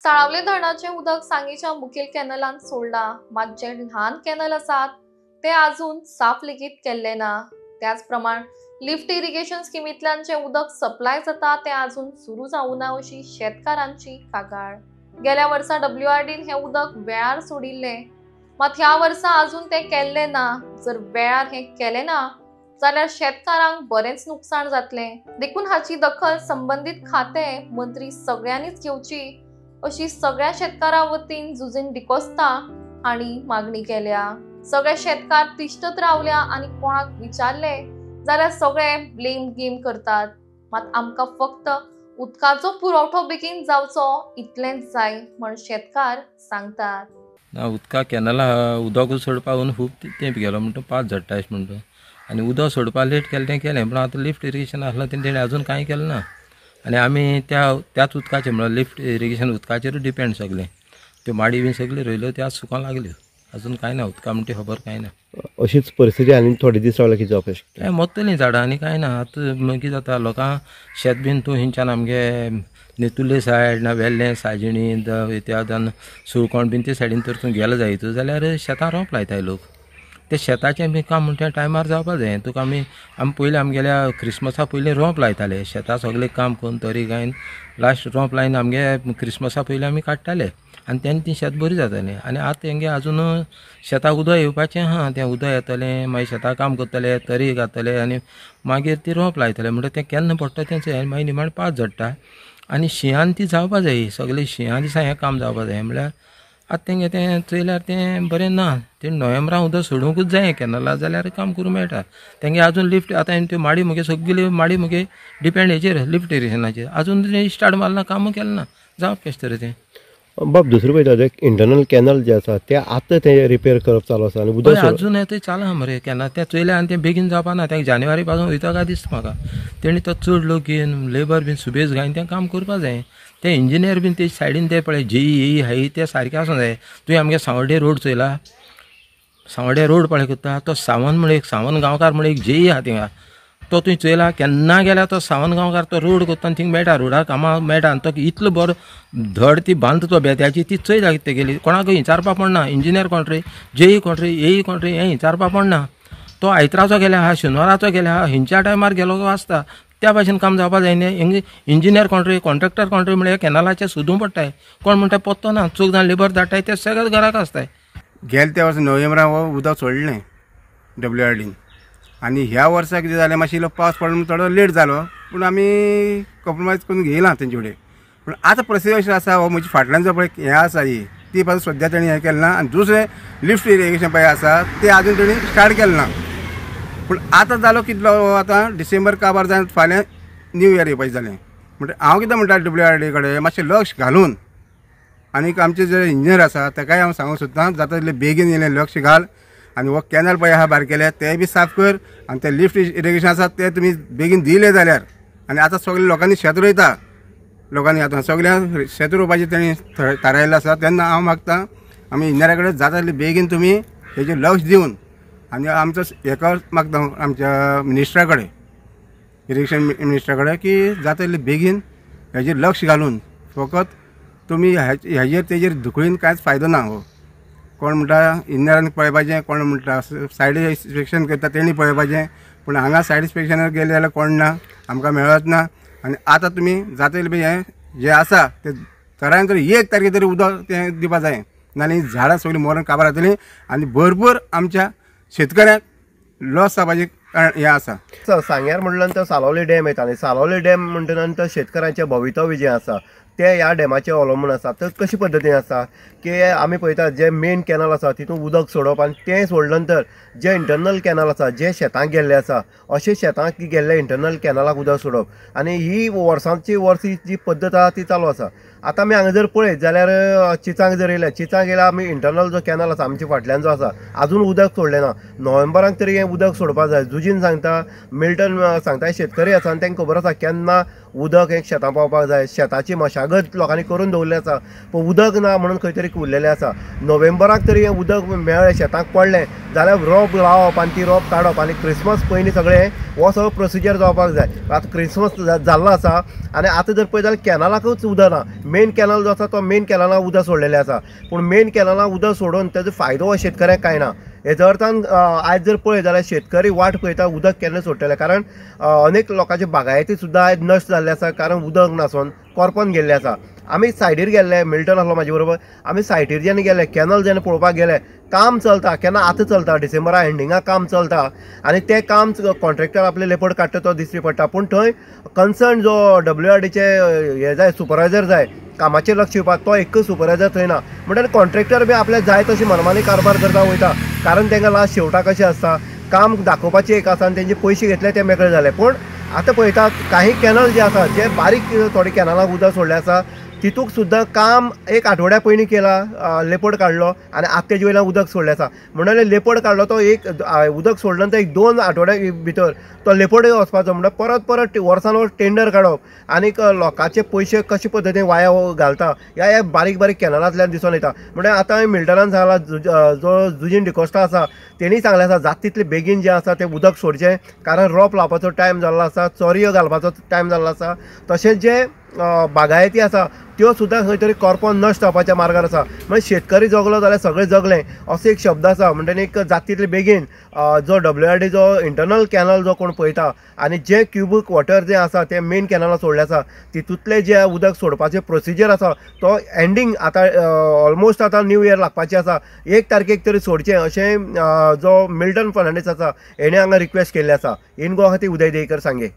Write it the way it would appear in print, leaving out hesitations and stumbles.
साळावले धरणाचे उदक सांगेच्या मुखेल कॅनलान सोडला, मात जे ल्हान कॅनल आसात ते अजून साफ लेगीत केल्ले ना। त्याच प्रमाण लिफ्ट इरिगेशन स्कीमींतल्यान जे उदक सप्लाय जाता ते अजून सुरू जावूं ना अशी शेतकारांची कागाळ। गेल्या वर्सा WRDन हे उदक वेळार सोडिल्ले, मात ह्या वर्सा अजून ते केल्ले ना। जर वेळार हे केले ना जाल्यार शेतकारांक बरेच नुकसाण जातले। देखून हाची दखल संबंधित खाते मंत्री सगळ्यांनीच घेवची अशी सगळ्या शेतकारां वतीन जुजिन डिकोस्ता हांणी मागणी केल्या। सगळे शेतकार तिष्ठत रावल्या आणि कोणाक विचारले जाल्यार सगळे ब्लेम गेम करतात, मात आमकां फक्त उदकाचो पुरवठो बेगीन जावचो इतलेंच जाय म्हण शेतकार सांगतात। उदका कॅनला उदक सोडपाक खूब तेंप गेलो म्हणटा 5 झडटा अशें म्हणटा आनी उदक सोडपा लेट केलें तें केलें, पूण आतां लिफ्ट इरिगेशन आसलें तेणें अजून कांय केलें ना। आनी आमी त्याच उदकाचेर म्हणल्यार लिफ्ट इरिगेशन उदकाचेर डिपेंड सगळें। त्यो माडी बी सगळ्यो रोयल्यो त्या सुकां लागल्यो, अजून कांय ना, उदका म्हणटा खबर कांय ना। अशीच परिस्थिती आनी थोडे दीस रावल्यार कितें जावपाक शकता? मोत्तलीं झाडां आनी कांय ना। आतां कितें जाता, लोकां शेत बीन तूं हिंच्यान आमगे नेतुर्ले सायड ना वेल्लें साजिणी त्या सुळकोण बीन ते सायडीन तर तूं गेलो जायत जाल्यार शेतां रोंप लायताय लोक। ते शेताचें बी काम म्हणटा टायमार जावपाक जाय। तुका आमी पयलीं आमगेल्या क्रिसमसा पयलीं रोंप लायताले, शेतां सगळें काम करून तरी गायन लास्ट रोंप लायन आमगे क्रिसमसा पयलीं आमी काडटाले आनी तेन्ना ती शेत बरी जाताली। आनी आतां तेंगे आजून शेताक उदक येवपाचें तें उदक येतलें, मागीर शेतां काम करतले, तरी घातले आनी मागीर ती रोंप लायतले म्हणटा तें केन्ना पडटा तेंचें मागीर निमाण 5 झडटा। आनी शिंयान ती जावपा जाय, सगळें शिंया दिसा हें काम जावपा जाय म्हळ्यार आतां तेंगे तें चयल्यार तें बरें ना। ते नोव्हेंबरां उदक सोडूंकूच जाय कॅनला जाल्यार काम करूं मेळटा। तेंगे आजून लिफ्ट आतां त्यो माडी मुगे सगळ्यो माडी मुगे डिपेंड हेचेर लिफ्ट इरिगेशनाचेर अजून तें स्टार्ट मारना, कामूय केलें ना, जावप कशें तर तें। बाब दुसरें पळयता इंटरनल कॅनल जे आसा ते आतां ते रिपेर करप चालू आसा आनी उदक अजून यें चालू मरे कॅनल तें चयल्या आनी तें बेगीन जावपा ना। तें जानेवारी पासून वयता काय दिसता म्हाका। तेणी तो चड लोक घेवन लेबर बीन सुबेज घालून तें काम करपा जाय। ते इंजिनियर बीन ते सायडीन ते पळय JEE हाय ते सारकें आसूं जाय। तुवें आमगे सांवड्डे रोड चयला, सांवड्डे रोड पळय करता तो सावंत म्हळ्यार सावंत गांवकार म्हळ्यार JEE आहा थिंगा, तो तुवें चयला केन्ना गेल्यार तो सावंत गांवकार तो रोड करता थिंग मेळटा, रोडा कामां मेळटा आनी तो इतलो बरो धड ती बांदता तो बेत्याची ती चयला कितें गेली, कोणाकूय विचारपा पडना। इंजिनियर कोण रे, JEE कोण रे, AE कोण रे, हें विचारपा पडना। तो आयताराचो गेले आहा, शेनवाराचो गेले आहा, हिंच्या टायमार गेलो आसता त्या भाशेन काम जावपा जाय न्ही। इंजिनियर कोण रे, कॉन्ट्रॅक्टर कोण रे म्हळ्यार कॅनलाचें सोदूं पडटाय, कोण म्हणटा पत्तो ना, चूक जावन लेबर धाडटाय ते सगळें घराक आसताय। गेल्या त्या वर्सा नोव्हेंबरां उदक सोडलें WRDन आनी ह्या वर्सा कितें जालें, मातशें इल्लो पावस पडलो थोडो लेट जालो, पूण आमी कॉम्प्रोमायज करून घेयना तेंचे कडेन। पूण आतां परिस्थिती अशी आसा, हो म्हजी फाटल्यान जो पळय हें आसा ही ती पासून सद्या तेणी हें केलें ना आनी दुसरें लिफ्ट इरिगेशन पळय आसा तें आजून तेणी स्टार्ट केलें ना। पूण आतां जालो कितलो, आतां डिसेंबर काबार जावन फाल्यां न्यू इयर येवपाचें जालें। म्हणटा हांव कितें म्हणटा WRD कडेन मातशें लक्ष घालून आनीक आमचे जे इंजिनियर आसा ताकाय हांव सांगूंक सोदतां जाता तितलें बेगीन येयलें लक्ष घाल आनी हो कॅनल पळय आहा बारकेले ते बी साफ कर आनी ते लिफ्ट इरिगेशन आसा ते तुमी बेगीन दिले जाल्यार। आनी आतां सगळे लोकांनी शेत रोयता, लोकांनी आतां सगळ्यांक शेत रोवपाचें तेणी थारायिल्लें आसा। तेन्ना हांव मागतां आमी इंजिनियरा कडेन जाता तितलें बेगीन तुमी हेजेर लक्ष दिवन आनी आमचो हेका मागता आमच्या मिनिस्टरा कडेन, इरिगेशन मिनिस्टरा कडेन की जाता तितलें बेगीन हेजेर लक्ष घालून फकत तुमी हेजेर तेजेर धुकळीन कांयच फायदो ना। हो कोण म्हणटा इंजिनियरांनी पळोवपाचें, कोण म्हणटा सायड इन्स्पेक्शन करता तेणी पळोवपाचें, पूण हांगा सायड इन्स्पेक्शनार गेले जाल्यार कोण ना, आमकां मेळत ना। आनी आतां तुमी जाता तितलें हें जें आसा तें तरान तरी 1 तारखे तरी उदक तें दिवपा जाय, नाजाल्यार झाडां सगळीं मरून काबार जातलीं आनी भरपूर आमच्या शेतकऱ्यांक लॉस जावपाचें हें आसा। सांग्यार म्हणल्या नंतर साळावले डॅम येता आनी साळावले डॅम म्हणटा नंतर शेतकारांचें भवितव्य जें आसा ते ह्या डॅमाचेर अवलंबून आसा। तर कशे पद्दतीन आसा की आमी पळयता जे मेन कॅनल आसा तितून उदक सोडप आनी तें सोडले नंतर जे इंटरनल कॅनल आसा जे शेतांक गेल्ले आसा अशें शेतांक गेल्ले इंटरनल कॅनलाक उदक सोडप आनी ही वर्सांची वर्स जी पद्दत आसा ती चालू आसा। आतां आमी हांगा जर पळयत जाल्यार चिचांक जर येयले, चिचांक येयल्यार आमी इंटरनल जो कॅनल आसा आमच्या फाटल्यान जो आसा आजून उदक सोडलें ना। नोव्हेंबराक तरी हें उदक सोडपाक जाय। जुजीन सांगता, मिल्टन सांगता, शेतकरी आसा आनी तांकां खबर आसा केन्ना उदक एक शेतां पावपाक जाय। शेताची मशागत लोकांनी करून दवरली आसा, पूण उदक ना म्हणून खंय तरी उरलेलें आसा। नोव्हेंबराक तरी हें उदक मेळ्ळें शेतांक पडलें जाल्यार रोप लावप आनी ती रोप काडप आनी क्रिसमस पयलीं सगळें हो सगळो प्रोसिजर जावपाक जाय। आतां क्रिसमस जाल्लो आसा आनी आतां जर पळयत जाल्यार कॅनलाकूच उदक ना। मेन कॅनल जो आसा तो मेन कॅनलाक उदक सोडलेलें आसा, पूण मेन कॅनलाक उदक सोडून तेजो फायदो हो शेतकऱ्याक कांय ना। हेजो अर्थान आयज जर पळयत जाल्यार शेतकरी वाट पळयता उदक केन्ना सोडटले, कारण अनेक लोकांचे बागायती सुद्दां आयज नश्ट जाल्ले आसा, कारण उदक नासोन करपोन गेल्ले आसा। आमी सायडीर गेल्ले, मिल्टन आसलो म्हाजे बरोबर, आमी सायटीर जेन्ना गेले, कॅनल जेन्ना पळोवपाक गेले, काम चलता, केन्ना आतां चलता, डिसेंबरा एंडिंगाक काम चलता आनी तें काम कॉन्ट्रॅक्टर आपले लेपड काडटा तो दिश्टी पडटा, पूण थंय कन्सर्न जो WRDचे हे जाय सुपरवायझर जाय कामाचेर लक्ष दिवपाक, तो एकच सुपरवायझर थंय ना। म्हणटकीर कॉन्ट्रॅक्टर बी आपल्याक जाय तशी मनमानी कारभार करता वयता, कारण तांकां लास्ट शेवटाक कशें आसता, काम दाखोवपाचें एक आसा आनी तेंचे पयशे घेतले ते मेकळे जाले। पूण आतां पळयता काही कॅनल जे आसा, जे बारीक थोडे कॅनलाक उदक सोडलें आसा, तितूक सुद्दां काम एक आठवड्या पयलीं केला, लेपड काडलो आनी आतां तेजे वयल्यान उदक सोडलें आसा। म्हणल्यार लेपड काडलो तो एक उदक सोडले नंतर 1-2 आठवड्या भितर तो लेपड वचपाचो, म्हणल्यार परत वर्सान वर्स टेंडर काडप आनीक लोकांचे पयशे कशे पद्दतीन वाया घालता ह्या बारीक बारीक कॅनलांतल्यान दिसून येता। म्हणल्यार आतां मिल्टनान सांगला, जो जुजीन डिकोस्टा आसा तेणी सांगलें आसा जाता तितले बेगीन जें आसा तें उदक सोडचें, कारण रोप लावपाचो टायम जाल्लो आसा, चोरयो घालपाचो टायम जाल्लो आसा, तशेंच जे बागायती आसा त्यो सुद्दां खंय तरी करपोन नश्ट जावपाच्या मार्गार आसा। म्हणजे शेतकरी जगलो जाल्यार सगळें जगलें असो एक शब्द आसा। म्हणटकीर एक जाता तितले बेगीन जो WRD जो इंटरनल कॅनल जो कोण पळयता आनी जे क्युबिक वॉटर जें आसा तें मेन कॅनलाक सोडलें आसा, तितूंतले जे उदक सोडपाचें प्रोसिजर आसा तो एंडींग आतां ऑलमोस्ट आतां न्यू इयर लागपाचें आसा, 1 तारखेक तरी सोडचें अशें जो मिल्टन फर्नांडीस आसा हेणें हांगा रिक्वेस्ट केल्ली आसा। इन गोवा खातीर उदय देयकर सांगे।